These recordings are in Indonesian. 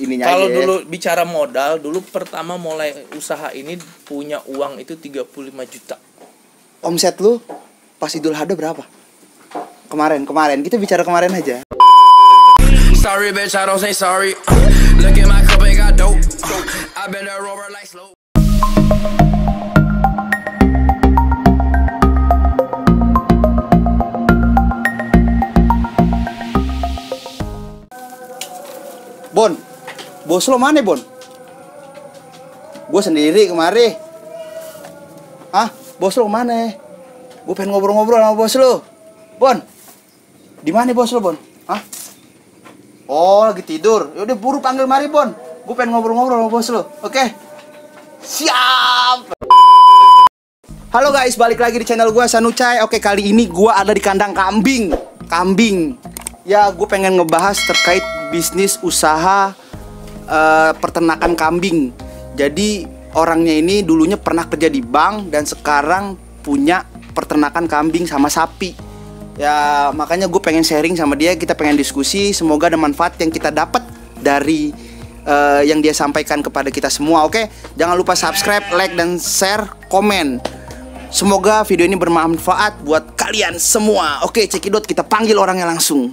ininya Kalau aja. dulu bicara modal, dulu pertama mulai usaha ini punya uang itu 35 juta. Omset lu pas Idul Adha berapa? Kemarin kita bicara kemarin aja. Sorry bitch, I don't say sorry. Look at my cup, it got dope. I been a rover like slow. Bon, bos lo mana Bon? Gue sendiri kemari. Ah, bos lo mana? Gue pengen ngobrol-ngobrol sama bos lo. Bon, di mana bos lo Bon? Hah? Oh, lagi tidur. Yaudah buru panggil mari Bon. Gue pengen ngobrol-ngobrol sama bos lo. Oke? Siap. Halo guys, balik lagi di channel gue Sanucai. Oke, kali ini gue ada di kandang kambing. Ya, gue pengen ngebahas terkait bisnis usaha peternakan kambing. Jadi orangnya ini dulunya pernah kerja di bank dan sekarang punya peternakan kambing sama sapi. Ya makanya gue pengen sharing sama dia, kita pengen diskusi. Semoga ada manfaat yang kita dapat dari yang dia sampaikan kepada kita semua. Oke, jangan lupa subscribe, like, dan share, komen. Semoga video ini bermanfaat buat kalian semua. Oke, cekidot, kita panggil orangnya langsung.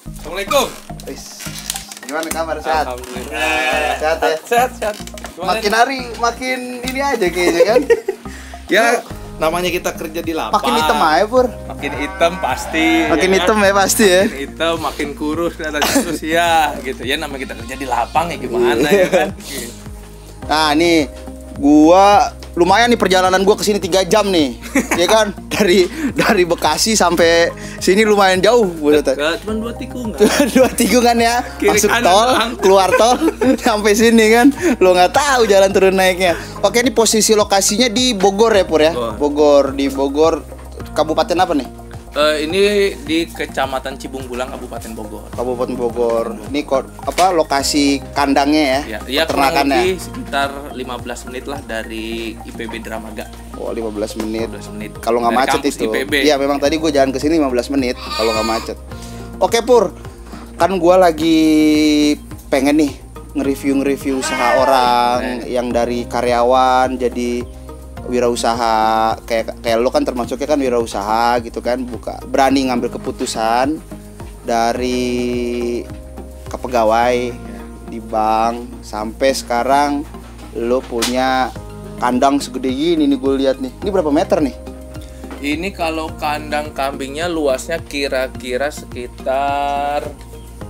Assalamualaikum. Gimana kabar? Sehat? Alhamdulillah. Sehat ya? Sehat. Makin hari makin ini aja kayaknya kan. Ya, namanya kita kerja di lapang. Makin hitam aja Pur. Makin hitam pasti. Makin ya kan? hitam ya pasti ya. Makin hitam, makin kurus dan terus ya gitu. Ya namanya kita kerja di lapang ya gimana ya kan. Nah nih, gua lumayan nih perjalanan gua kesini 3 jam nih. Ya kan? Dari Bekasi sampai sini lumayan jauh gua kata. Cuma 2 tikungan. 2 tikungan ya. Kiri Masuk kanan tol, doang. keluar tol sampai sini kan. Lo nggak tahu jalan turun naiknya. Oke, ini posisi lokasinya di Bogor ya Pur ya. Bogor, di Bogor. Kabupaten apa nih? Ini di Kecamatan Cibung Bulang, Kabupaten Bogor. Kabupaten Bogor. Ini lokasi kandangnya ya? Ya kurang Peternakannya. lebih sekitar 15 menit lah dari IPB Dramaga. Oh, 15 menit. 15 menit. Kalau nggak Dari macet kampus itu. IPB. Iya, memang tadi gue jalan ke sini 15 menit kalau nggak macet. Oke, Pur. Kan gue lagi pengen nih nge-review usaha orang yang dari karyawan jadi wirausaha, kayak lo kan termasuknya kan wirausaha gitu kan, berani ngambil keputusan dari kepegawai di bank sampai sekarang lo punya kandang segede gini nih gue lihat nih. Ini berapa meter nih? Ini kalau kandang kambingnya luasnya kira-kira sekitar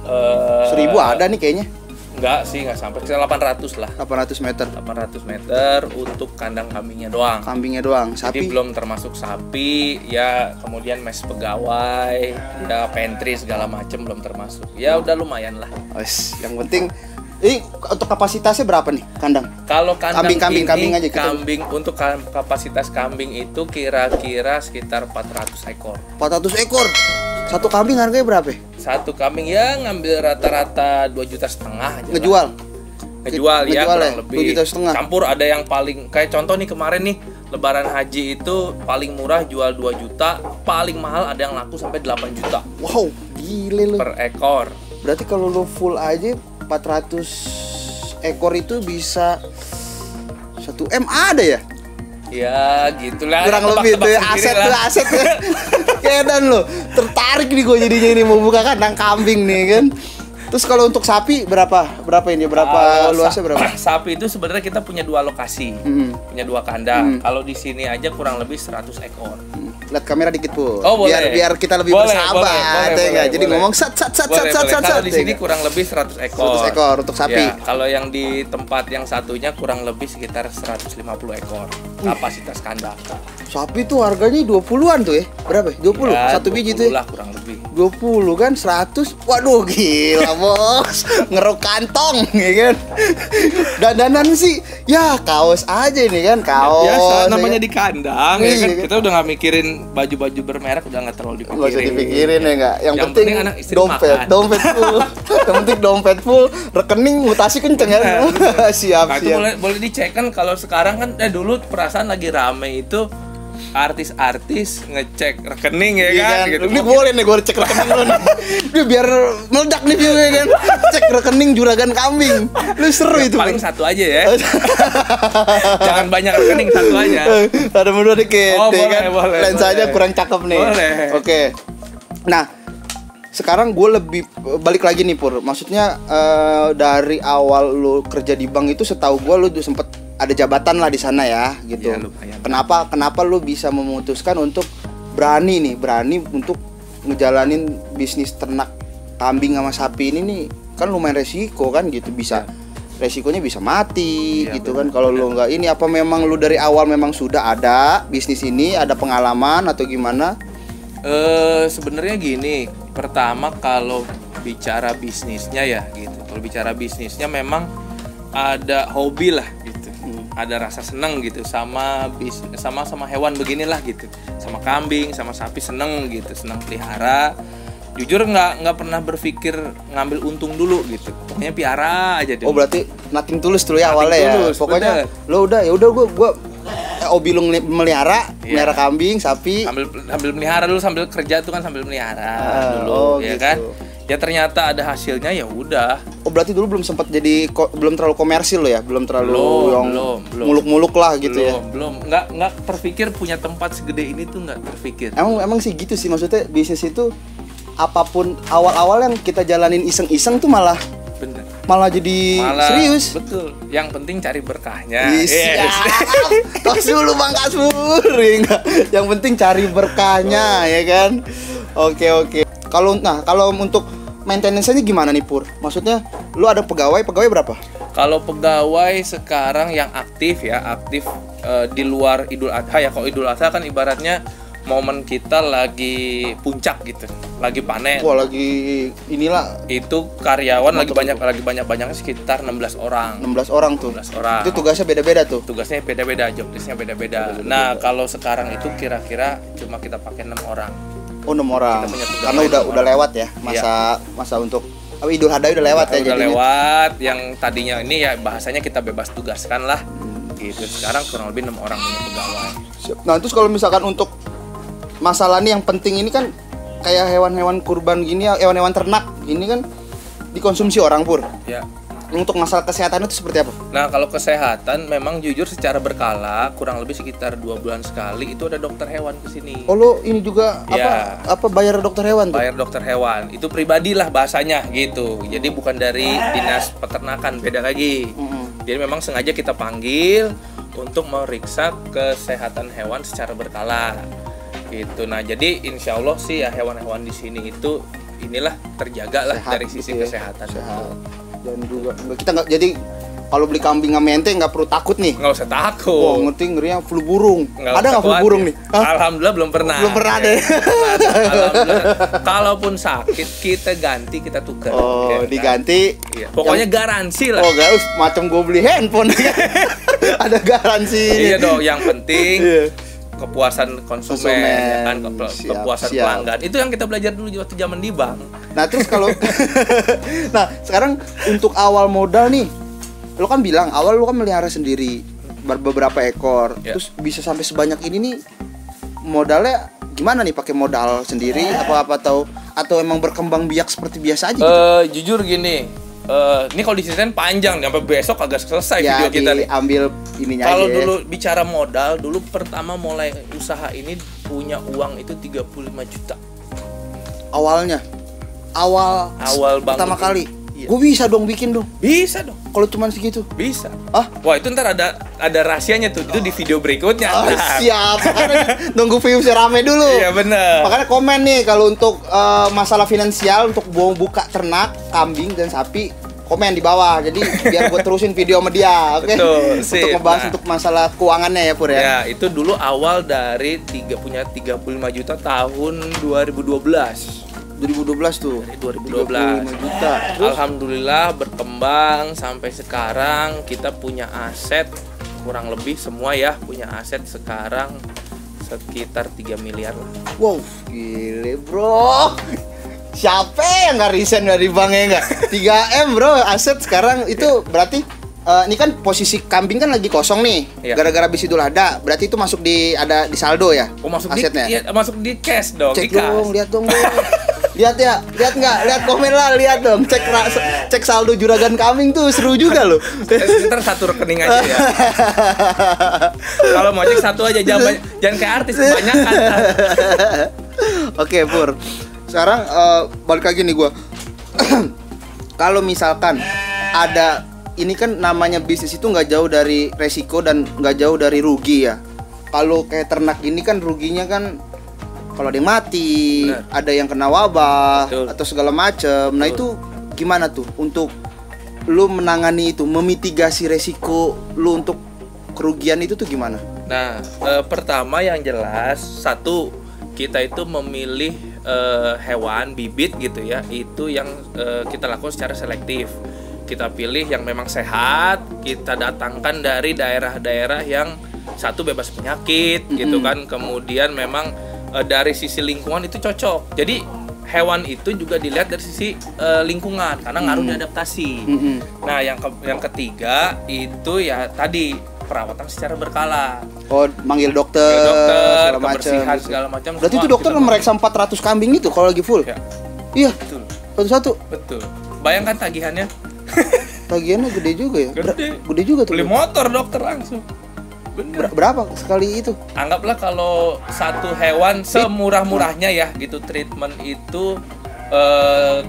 1000 ada nih kayaknya. enggak sih, enggak sampai, sekitar 800 lah. 800 meter. 800 meter untuk kandang kambingnya doang. Kambingnya doang. Jadi Sapi belum termasuk sapi, ya kemudian mes pegawai, ya pantry segala macem belum termasuk. Ya udah lumayan lah. Wes, yang penting ini untuk kapasitasnya berapa nih kandang? Kalau kandang Kambing aja kita. kambing untuk kapasitas kambing itu kira-kira sekitar 400 ekor. 400 ekor. Satu kambing harganya berapa? Satu kambing ya ngambil rata-rata 2,5 juta aja. Ngejual Ya kurang ya? lebih. 2,5 juta. Campur ada yang paling kayak contoh nih kemarin nih Lebaran haji itu paling murah jual 2 juta, paling mahal ada yang laku sampai 8 juta. Wow, gile lu. Per ekor. Berarti kalau lu full aja 400 ekor itu bisa 1 M ada ya? Ya gitulah. Kurang lebih tuh ya, aset ya. Kedan lo. Tertarik nih gue jadinya ini mau buka kandang kambing nih kan. Terus kalau untuk sapi berapa? Berapa ini? Berapa luasnya berapa? Sapi itu sebenarnya kita punya 2 lokasi. Punya 2 kandang. Kalau di sini aja kurang lebih 100 ekor. Lihat kamera dikit Pur. Oh, boleh. Biar kita lebih bersahabat ya enggak? Jadi ngomong sat. Kalau di sini kurang lebih 100 ekor. 100 ekor untuk sapi. Ya, kalau yang di tempat yang satunya kurang lebih sekitar 150 ekor kapasitas kandang. Sapi tuh harganya 20-an tuh ya. Berapa? 20? Ya, satu biji tuh. lah kurang lebih. 20 kan 100. Waduh, gila, Bos. Ngeruk kantong ya kan. Dandanan sih ya kaos aja ini kan, kaos. Biasa namanya ya. Di kandang ya Iya, kan. kan? Kita udah nggak mikirin baju-baju bermerek, udah nggak terlalu dipikirin. Nggak usah dipikirin ya enggak. Yang penting anak istri dompet, makan. dompet full. Yang penting dompet full, rekening mutasi kenceng ya. Siap, Nah, itu siap. boleh dicek kan kalau sekarang kan dulu perasaan lagi rame itu artis-artis ngecek rekening ya Iya kan, kan? gitu. Ini boleh nih gue cek rekening lu nih. Ini biar meledak nih view-nya kan. Cek rekening juragan kambing. Lu seru itu. Paling satu aja ya. Jangan banyak rekening, satu aja. Ada mundur dikit Oh, ya boleh, kan. boleh, Lensanya boleh. kurang cakep nih. Boleh. Oke. Nah, sekarang gue lebih balik lagi nih Pur. Maksudnya dari awal lu kerja di bank itu setahu gue lu tuh sempet ada jabatan lah di sana ya gitu. Iya, lumayan. Kenapa lu bisa memutuskan untuk berani untuk ngejalanin bisnis ternak kambing sama sapi ini nih, kan lumayan resiko kan gitu, bisa resikonya bisa mati Iya, gitu benar, kan kalau lu nggak ini. Apa memang lu dari awal memang sudah ada bisnis ini, ada pengalaman atau gimana? Sebenarnya gini, pertama kalau bicara bisnisnya ya gitu. Kalau bicara bisnisnya memang ada hobi lah gitu. Ada rasa seneng gitu sama hewan beginilah gitu. Sama kambing, sama sapi seneng gitu, seneng pelihara. Jujur nggak pernah berpikir ngambil untung dulu gitu. Pokoknya piara aja dulu. Oh berarti nothing tulus dulu ya Nothing awalnya ya. tulus, Pokoknya bener. lo udah gua hobi lu melihara kambing, sapi. Sambil melihara dulu, sambil kerja tuh kan sambil melihara dulu oh, ya gitu. kan. Ya ternyata ada hasilnya, ya udah. Oh berarti dulu belum sempat jadi belum terlalu komersil lo ya, belum terlalu Belum. muluk-muluk lah gitu ya. Belum. Nggak terpikir punya tempat segede ini tuh, nggak terpikir. Emang sih gitu sih, maksudnya bisnis itu apapun awal-awal yang kita jalanin iseng-iseng tuh malah jadi serius. Betul. Yang penting cari berkahnya. Yes. Tos dulu Bang Kasur ya enggak? Yang penting cari berkahnya ya kan. Oke. Kalau untuk maintenance-nya gimana nih Pur? Maksudnya lu ada pegawai berapa? Kalau pegawai sekarang yang aktif di luar Idul Adha ya. Kalau Idul Adha kan ibaratnya momen kita lagi puncak gitu, lagi panen. Wah, lagi inilah Itu karyawan lagi banyak sekitar 16 orang. 16 orang tuh. 16 orang. Itu tugasnya beda-beda tuh. Tugasnya beda-beda, job listnya beda-beda. Nah, kalau sekarang itu kira-kira cuma kita pakai 6 orang. Oh, 6 orang. Kita punya pegawai Karena 6 udah orang. lewat ya masa untuk Idul Adha udah lewat ya Udah jadinya. lewat, yang tadinya ini ya bahasanya kita bebas tugaskan lah. Gitu. Sekarang kurang lebih 6 orang punya pegawai. Siap. Nah, terus kalau misalkan untuk masalah nih yang penting ini kan kayak hewan-hewan kurban gini, hewan-hewan ternak ini kan dikonsumsi orang Pur. Ya. Untuk masalah kesehatan itu seperti apa? Nah, kalau kesehatan memang jujur secara berkala kurang lebih sekitar 2 bulan sekali itu ada dokter hewan ke sini. Oh, lo ini juga Ya. apa bayar dokter hewan tuh? Bayar dokter hewan. Itu pribadi lah bahasanya gitu. Jadi bukan dari dinas peternakan, beda lagi. Jadi memang sengaja kita panggil untuk meriksa kesehatan hewan secara berkala. Gitu. Nah, jadi insya Allah sih ya hewan-hewan di sini itu inilah terjaga lah Sehat dari sisi gitu ya. kesehatan. Sehat. Dan juga kita nggak, jadi kalau beli kambing sama ente nggak perlu takut nih. Nggak usah Wah, takut. ngerinya flu burung. Nggak Ada usah nggak flu khawatir. burung nih? Hah? Alhamdulillah belum pernah. Belum pernah deh. Alhamdulillah. Kalaupun sakit kita ganti, kita tukar. Oh, Ya kan? diganti. Iya. Pokoknya garansi lah. Oh, gak macam gue beli handphone. Ada garansi. Iya dong, yang penting Iya. kepuasan konsumen, ya kan, kepuasan Siap. pelanggan. Itu yang kita belajar dulu waktu zaman di bank. Nah, terus kalau nah, sekarang untuk awal modal nih. Lo kan bilang awal lo kan melihara sendiri beberapa ekor. Ya. Terus bisa sampai sebanyak ini nih, modalnya gimana nih? Pakai modal sendiri apa atau emang berkembang biak seperti biasa aja gitu? Jujur gini, ini kalau diceritain panjang sampai besok agak selesai Ya, video kita nih. diambil ininya Kalau aja. dulu bicara modal, dulu pertama mulai usaha ini punya uang itu 35 juta. Awalnya awal Awal pertama bangun. kali. Iya. Gue bisa dong bikin dong. Bisa dong, Kalau cuman segitu. bisa. Ah? Wah, itu ntar ada rahasianya tuh. Itu di video berikutnya. Oh, ntar. siap. Makanya nunggu views rame dulu. Iya bener. Makanya komen nih kalau untuk masalah finansial untuk buka ternak kambing dan sapi, komen di bawah. Jadi biar gue terusin video sama dia, oke? Betul, Untuk sip. ngebahas Nah. untuk masalah keuangannya ya Pur ya. Ya, itu dulu awal dari punya 35 juta tahun 2012. 2012 tuh. Dari 2012. 35 juta. Terus Alhamdulillah berkembang sampai sekarang kita punya aset kurang lebih semua ya, punya aset sekarang sekitar 3 miliar lah. wow, gile bro. Siapa yang nggak resign dari banknya nggak? 3M bro, aset sekarang itu berarti ini kan posisi kambing kan lagi kosong nih. Iya. Gara-gara bis Idul Adha, berarti itu masuk ada di saldo ya? Oh, masuk asetnya. iya, masuk di cash dong, Cek di kas. dong, lihat dong. Lihat ya, lihat nggak? Lihat komen lah, lihat dong. Cek saldo juragan kambing tuh seru juga loh. Ntar satu rekening aja ya. Kalau mau cek satu aja, jangan kayak artis kebanyakan. Oke, Pur. Sekarang balik lagi nih gua. Kalau misalkan ada, ini kan namanya bisnis itu nggak jauh dari resiko dan nggak jauh dari rugi ya. Kalau kayak ternak ini kan ruginya kan kalau ada yang mati, bener, ada yang kena wabah, betul, atau segala macam. Nah itu gimana tuh untuk lu menangani itu, memitigasi resiko lu untuk kerugian itu tuh gimana? Nah, pertama yang jelas, satu, kita itu memilih hewan bibit gitu ya, itu yang kita lakukan secara selektif. Kita pilih yang memang sehat, kita datangkan dari daerah-daerah yang satu bebas penyakit gitu kan, kemudian memang dari sisi lingkungan itu cocok. Jadi hewan itu juga dilihat dari sisi lingkungan karena ngaruh di adaptasi. Nah, yang ketiga itu ya tadi perawatan secara berkala. Oh, manggil dokter, segala kebersihan macam. segala macam. Berarti itu dokter memeriksa 400 kambing itu kalau lagi full? Ya, Iya, betul. satu-satu. Betul. Bayangkan tagihannya. Tagihannya gede juga ya? Gede. Gede juga tuh. Beli motor dokter langsung. Bener. Berapa sekali itu? Anggaplah kalau satu hewan semurah-murahnya ya gitu, treatment itu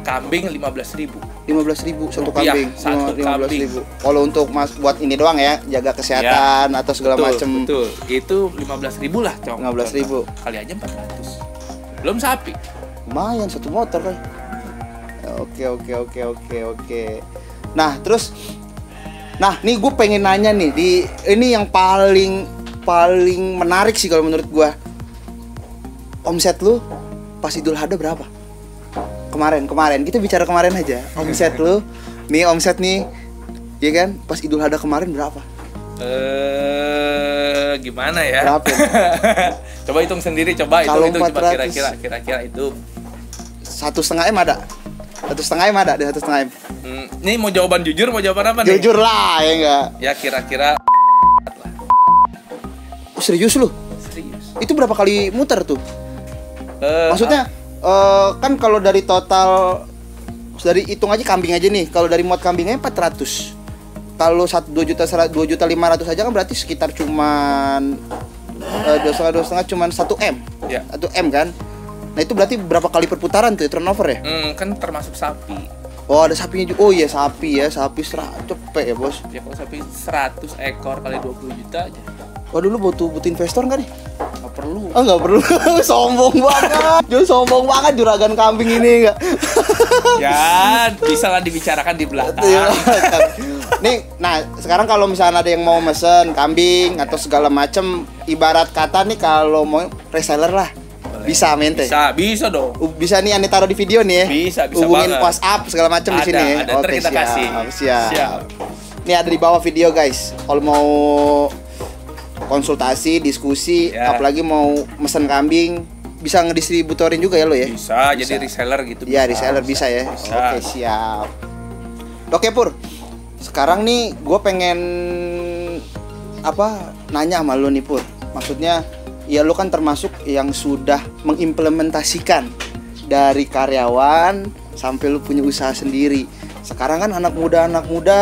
kambing 15.000. 15.000 satu Rupiah, kambing. satu 15.000. Kalau untuk Mas buat ini doang ya, jaga kesehatan atau segala macam. Betul. Itu 15.000 lah, Cong. 15.000. Kali aja 400. Belum sapi. Lumayan satu motor kan. Oke. Nah, terus nih gue pengen nanya nih, ini yang paling menarik sih kalau menurut gue. Omset lu pas Idul Adha berapa? Kemarin kita bicara kemarin aja. Omset lu, omset nih, ya kan? Pas Idul Adha kemarin berapa? Gimana ya? Berapa? Coba hitung sendiri, coba Kalau hitung coba 400. kira-kira itu. 1,5 M ada? 1,5 M ada di 1,5 M. Ini mau jawaban jujur, mau jawaban apa nih? Jujur lah, ya enggak? Ya kira-kira Serius lu? serius. Itu berapa kali muter tuh? Maksudnya kan kalau dari total, dari hitung aja kambing aja nih, kalau dari muat kambingnya 400. Kalau 2.500.000 aja kan berarti sekitar cuman 2,5 cuman 1 M. Ya. 1 M kan? Nah itu berarti berapa kali perputaran tuh ya, turnover ya? Kan termasuk sapi. Oh ada sapinya juga. Oh iya sapi ya, sapi cepet ya bos. Ya kalau sapi 100 ekor kali 20 juta aja. Oh dulu butuh investor nggak nih? Nggak perlu. Oh nggak perlu. Sombong banget. Sombong banget juragan kambing ini nggak. Ya bisa lah dibicarakan di belakang. Nih, nah sekarang kalau misalnya ada yang mau mesen kambing atau segala macem, ibarat kata nih kalau mau reseller lah. Boleh. Bisa mente. Bisa dong. Bisa nih Ane taruh di video nih ya. Bisa hubungin banget. WhatsApp segala macam di sini ya. Ada, ntar kita kasih. Siap. Ini ada di bawah video guys. Kalau mau konsultasi, diskusi, Ya. apalagi mau mesen kambing, bisa ngedistributorin juga ya lo ya? Bisa, jadi reseller gitu. Iya, reseller bisa ya. Bisa. Oke, siap. Oke, Pur. Sekarang nih gue pengen nanya sama lu nih, Pur. Maksudnya ya lu kan termasuk yang sudah mengimplementasikan dari karyawan sampai lu punya usaha sendiri. Sekarang kan anak muda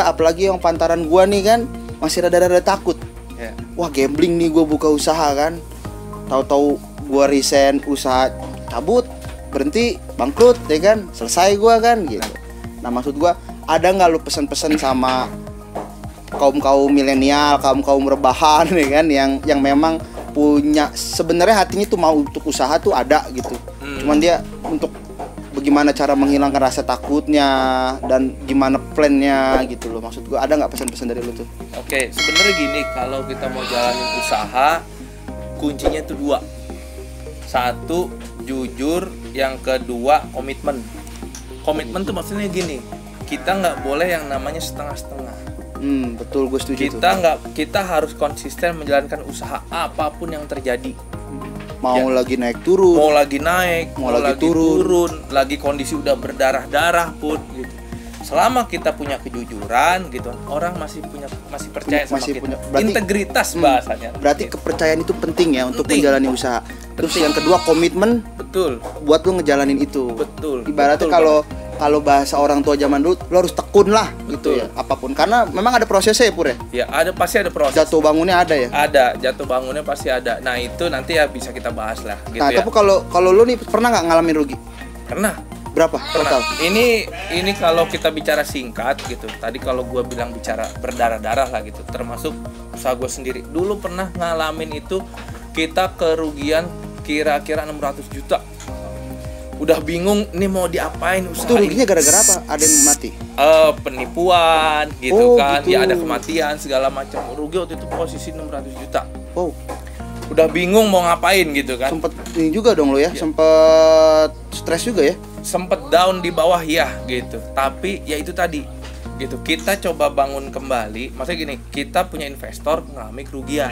apalagi yang pantaran gua nih kan masih rada-rada takut. Ya. Wah, gambling nih gue buka usaha kan. Tahu-tahu gue resign usaha, cabut, berhenti, bangkrut, ya kan? Selesai gue kan gitu. Nah, maksud gue ada nggak lu pesan-pesan sama kaum milenial, kaum rebahan, ya kan? Yang memang punya sebenarnya hatinya tuh mau untuk usaha tuh ada gitu. Cuman dia untuk bagaimana cara menghilangkan rasa takutnya dan gimana plannya gitu loh. Maksud gue ada nggak pesan-pesan dari lu tuh? Oke, sebenarnya gini, kalau kita mau jalanin usaha, kuncinya itu 2. 1, jujur. Yang kedua, komitmen. Komitmen tuh maksudnya gini, kita nggak boleh yang namanya setengah-setengah. Betul, gue setuju tuh. Kita harus konsisten menjalankan usaha apapun yang terjadi. Mau lagi naik turun, Mau lagi naik, mau lagi turun. lagi kondisi udah berdarah-darah pun gitu. selama kita punya kejujuran gitu, orang masih percaya sama Masih kita. punya- berarti- Integritas bahasanya. Berarti Gitu. kepercayaan itu penting ya untuk Penting. menjalani usaha. Terus yang kedua komitmen Betul. buat lu ngejalanin itu. Betul. Ibaratnya Betul kalau bahasa orang tua zaman dulu, lu harus tekun lah gitu Betul. ya, apapun. Karena memang ada prosesnya ya Pur ya. Ya pasti ada proses. Jatuh bangunnya ada ya. Ada, jatuh bangunnya pasti ada. Nah itu nanti ya bisa kita bahas lah gitu Nah, ya. tapi kalau lu nih pernah nggak ngalamin rugi? Pernah. Berapa total? Ini kalau kita bicara singkat gitu. Tadi kalau gue bilang bicara berdarah-darah lah gitu. Termasuk usaha gue sendiri. Dulu pernah ngalamin itu kita kerugian kira-kira 600 juta. Udah bingung nih mau diapain usaha Itu ruginya ini. gara-gara apa? Ada yang mati? Penipuan gitu Oh, kan. gitu. Ya ada kematian segala macam. Rugi waktu itu posisi 600 juta. Oh, Udah bingung mau ngapain gitu kan. sempet ini juga dong lo ya, Iya. sempet stres juga ya. Sempet down di bawah ya gitu, tapi ya itu tadi gitu, kita coba bangun kembali. Maksudnya gini, kita punya investor mengalami kerugian,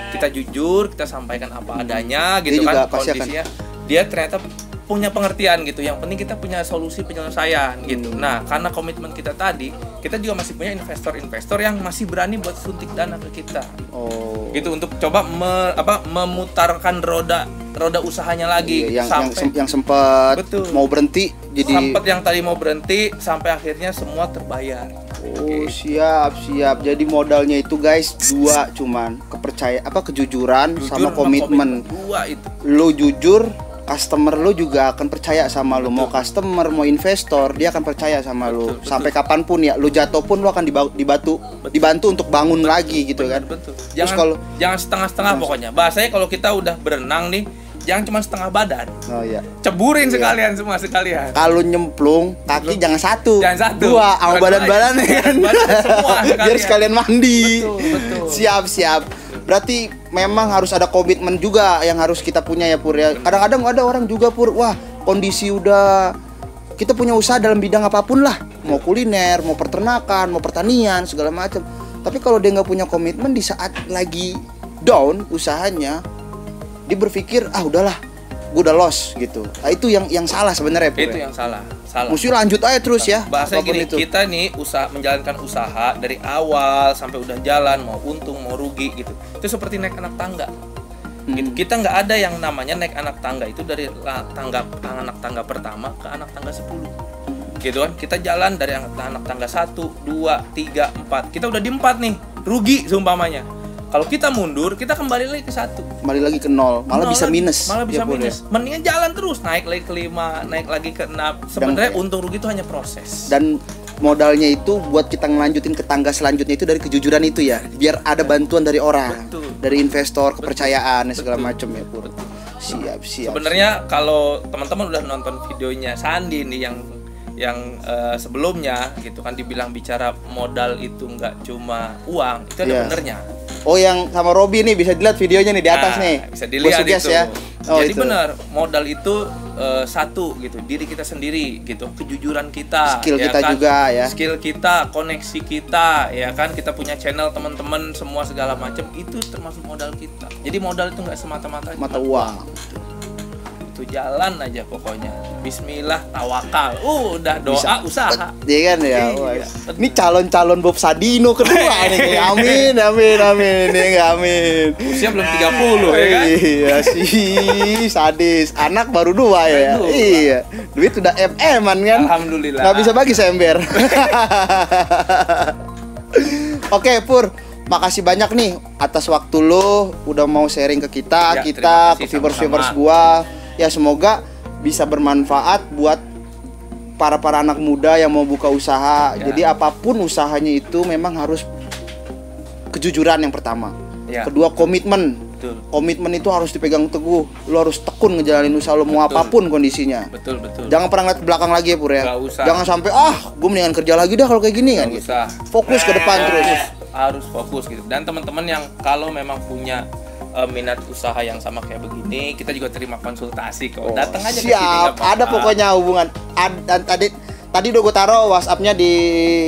kita jujur, kita sampaikan apa adanya gitu Dia juga kan pasti akan- kondisinya. Dia ternyata punya pengertian gitu, yang penting kita punya solusi penyelesaian gitu. Nah karena komitmen kita tadi, kita juga masih punya investor yang masih berani buat suntik dana ke kita Oh. gitu, untuk coba memutarkan roda usahanya lagi Iya, sampai yang sempat Betul. mau berhenti jadi sempet yang tadi mau berhenti sampai akhirnya semua terbayar. Oh, siap. Jadi modalnya itu guys dua cuman kejujuran Jujur sama komitmen. dua itu. Lo jujur, customer lo juga akan percaya sama lo. Mau customer, mau investor, dia akan percaya sama lo. Betul. Sampai kapanpun ya, lo jatuh pun lo akan dibantu untuk bangun lagi gitu kan. Betul. Terus kalau Jangan setengah-setengah pokoknya. Bahasanya kalau kita udah berenang nih, jangan cuma setengah badan. oh iya. Ceburin Iya. sekalian. Kalau nyemplung kaki jangan satu, Jangan satu. dua, sama Bukan badan-badan dua, kan. badan semua sekalian. Biar sekalian mandi. Betul. Siap. Berarti memang harus ada komitmen juga yang harus kita punya ya Pur ya. Kadang-kadang ada orang juga Pur, wah kondisi udah kita punya usaha dalam bidang apapun lah, mau kuliner, mau peternakan, mau pertanian segala macam. Tapi kalau dia nggak punya komitmen di saat lagi down usahanya, dia berpikir udahlah, gue udah lost gitu. Nah, itu yang salah sebenarnya Pur. Itu Ya. yang salah. Mesti lanjut aja terus ya. Bahasanya apapun gini, itu. kita nih menjalankan usaha dari awal sampai udah jalan, mau untung mau rugi gitu. Itu seperti naik anak tangga. Gitu. Kita nggak ada yang namanya naik anak tangga itu dari anak tangga pertama ke anak tangga 10. Gitu kan? Kita jalan dari anak tangga 1, 2, 3, 4. Kita udah di 4 nih, rugi seumpamanya. Kalau kita mundur, kita kembali lagi ke 1. Kembali lagi ke nol, malah bisa minus. Malah bisa ya, Pur, ya. minus. Mendingan jalan terus, naik lagi ke 5, naik lagi ke 6. Sebenarnya untung rugi itu hanya proses. Dan modalnya itu buat kita ngelanjutin ke tangga selanjutnya itu dari kejujuran itu ya, biar ada bantuan dari orang. Betul. Dari investor, kepercayaan segala macam ya Pur. Siap. Sebenarnya kalau teman-teman udah nonton videonya Sandi nih yang sebelumnya gitu kan, dibilang bicara modal itu nggak cuma uang, itu ada Iya. benernya. Oh, yang sama Robi nih bisa dilihat videonya nih di atas Nah, nih. bisa dilihat Gua suggest itu. ya. Oh, Jadi itu. benar, modal itu satu gitu, diri kita sendiri gitu, kejujuran kita, Skill kita kan? juga ya. Skill kita, koneksi kita, ya kan, kita punya channel teman-teman semua segala macam, itu termasuk modal kita. Jadi modal itu nggak semata-mata Mata cuma uang. itu, jalan aja pokoknya. Bismillah, tawakal. Udah doa, Bisa. usaha. Iya kan ya. Iya, Wah. betul. Ini calon Bob Sadino kedua nih. Amin. Ini amin. Usia belum 30 ya kan? Iya sih, sadis. Anak baru 2 ya. Baru 2. Iya. Duit udah MM-an kan. Alhamdulillah. Nggak bisa bagi sember. Oke, Pur. Makasih banyak nih atas waktu lo udah mau sharing ke kita, Ya, ke terima kasih, viewers-viewers sama-sama. gua. Ya semoga bisa bermanfaat buat para anak muda yang mau buka usaha. Ya. Jadi apapun usahanya itu memang harus kejujuran yang pertama. Ya. Kedua komitmen. Betul. Komitmen itu harus dipegang teguh. Lo harus tekun ngejalanin usaha lo mau Betul. apapun kondisinya. Betul. Jangan pernah ngeliat ke belakang lagi ya Pur ya. Nggak usah. Jangan sampai gue mendingan kerja lagi dah kalau kayak gini kan. Nggak Gitu. usah. Fokus ke depan terus. Harus fokus gitu. Dan teman-teman yang kalau memang punya minat usaha yang sama kayak begini, kita juga terima konsultasi kok. Datang aja ke sini, nggak Siap. apa-apa. Ada pokoknya hubungan. Tadi udah gue taruh WhatsApp-nya di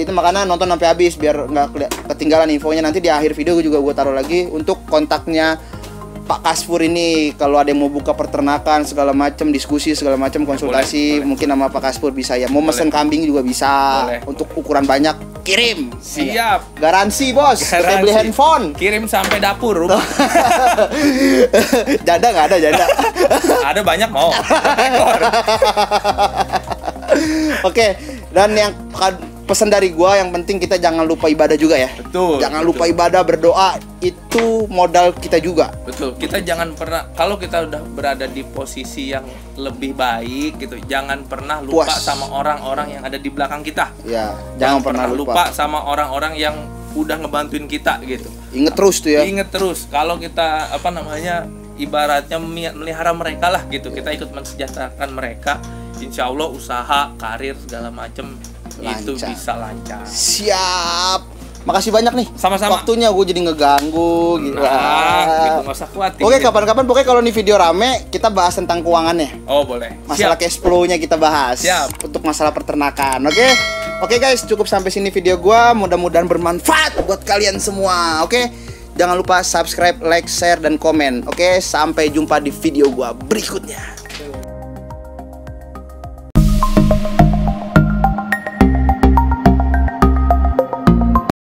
itu, makanya nonton sampai habis biar nggak ketinggalan infonya. Nanti di akhir video gue juga taruh lagi untuk kontaknya Pak Kasfur ini kalau ada yang mau buka peternakan segala macam, diskusi segala macam, konsultasi, boleh. mungkin sama Pak Kasfur bisa ya. Mau mesen kambing juga bisa. Boleh. Untuk ukuran banyak kirim. Siap. Garansi bos. Kita beli handphone. Kirim sampai dapur rumah. Janda nggak ada janda. Ada banyak mau. Oke, dan yang pesan dari gua yang penting kita jangan lupa ibadah juga ya. Betul. Jangan betul. lupa ibadah, berdoa, itu modal kita juga. Betul. Kita jangan pernah, kalau kita udah berada di posisi yang lebih baik gitu, jangan pernah lupa Puas. sama orang-orang yang ada di belakang kita. Ya, jangan pernah lupa. sama orang-orang yang udah ngebantuin kita gitu. Ingat terus tuh ya. Ingat terus kalau kita ibaratnya melihara mereka lah gitu, kita ikut mensejahterakan mereka, insya Allah usaha, karir segala macem itu Lancar. bisa lancar. Siap. Makasih banyak nih. Sama-sama. Waktunya gue jadi ngeganggu gitu. Gitu, nggak usah khawatir. Oke, kapan-kapan pokoknya kalau nih video rame kita bahas tentang keuangannya. Oh boleh. Masalah Siap. cash flow-nya kita bahas. Siap. Untuk masalah peternakan. Oke guys, cukup sampai sini video gua. Mudah-mudahan bermanfaat buat kalian semua. Oke. Jangan lupa subscribe, like, share dan komen. Oke, sampai jumpa di video gua berikutnya.